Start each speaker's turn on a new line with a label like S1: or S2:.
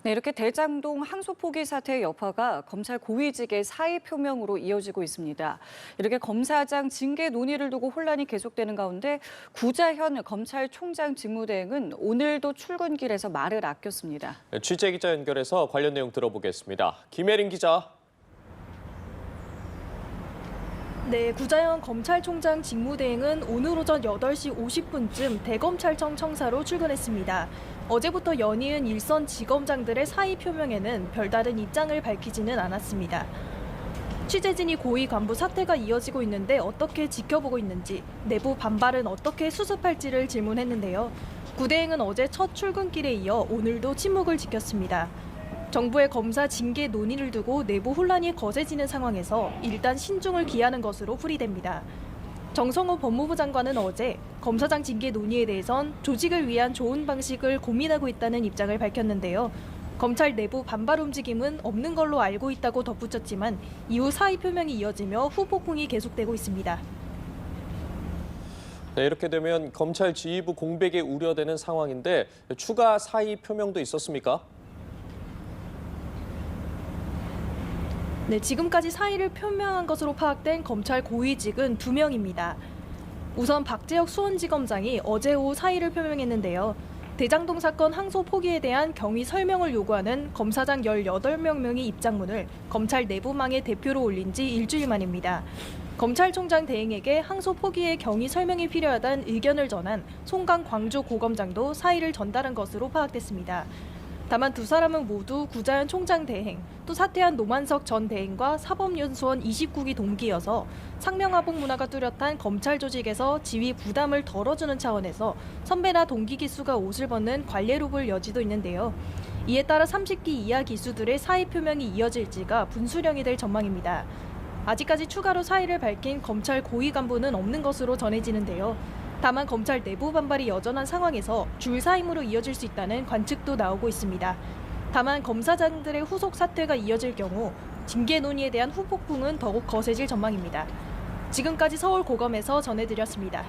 S1: 네, 이렇게 대장동 항소 포기 사태의 여파가 검찰 고위직의 사의 표명으로 이어지고 있습니다. 이렇게 검사장 징계 논의를 두고 혼란이 계속되는 가운데 구자현 검찰총장 직무대행은 오늘도 출근길에서 말을 아꼈습니다.
S2: 취재 기자 연결해서 관련 내용 들어보겠습니다. 김혜린 기자.
S3: 네, 구자현 검찰총장 직무대행은 오늘 오전 8시 50분쯤 대검찰청 청사로 출근했습니다. 어제부터 연이은 일선 지검장들의 사의 표명에는 별다른 입장을 밝히지는 않았습니다. 취재진이 고위 간부 사태가 이어지고 있는데 어떻게 지켜보고 있는지, 내부 반발은 어떻게 수습할지를 질문했는데요. 구대행은 어제 첫 출근길에 이어 오늘도 침묵을 지켰습니다. 정부의 검사 징계 논의를 두고 내부 혼란이 거세지는 상황에서 일단 신중을 기하는 것으로 풀이됩니다. 정성호 법무부 장관은 어제 검사장 징계 논의에 대해선 조직을 위한 좋은 방식을 고민하고 있다는 입장을 밝혔는데요. 검찰 내부 반발 움직임은 없는 걸로 알고 있다고 덧붙였지만 이후 사의 표명이 이어지며 후폭풍이 계속되고 있습니다.
S2: 네, 이렇게 되면 검찰 지휘부 공백이 우려되는 상황인데 추가 사의 표명도 있었습니까?
S3: 네, 지금까지 사의를 표명한 것으로 파악된 검찰 고위직은 2명입니다. 우선 박재혁 수원지검장이 어제 오후 사의를 표명했는데요. 대장동 사건 항소 포기에 대한 경위 설명을 요구하는 검사장 18명의 입장문을 검찰 내부망의 대표로 올린 지 일주일 만입니다. 검찰총장 대행에게 항소 포기의 경위 설명이 필요하다는 의견을 전한 송강 광주 고검장도 사의를 전달한 것으로 파악됐습니다. 다만 두 사람은 모두 구자현 총장 대행, 또 사퇴한 노만석 전 대행과 사법연수원 29기 동기여서 상명하복 문화가 뚜렷한 검찰 조직에서 지위 부담을 덜어주는 차원에서 선배나 동기 기수가 옷을 벗는 관례로 볼 여지도 있는데요. 이에 따라 30기 이하 기수들의 사의 표명이 이어질지가 분수령이 될 전망입니다. 아직까지 추가로 사의를 밝힌 검찰 고위 간부는 없는 것으로 전해지는데요. 다만 검찰 내부 반발이 여전한 상황에서 줄사임으로 이어질 수 있다는 관측도 나오고 있습니다. 다만 검사장들의 후속 사퇴가 이어질 경우 징계 논의에 대한 후폭풍은 더욱 거세질 전망입니다. 지금까지 서울고검에서 전해드렸습니다.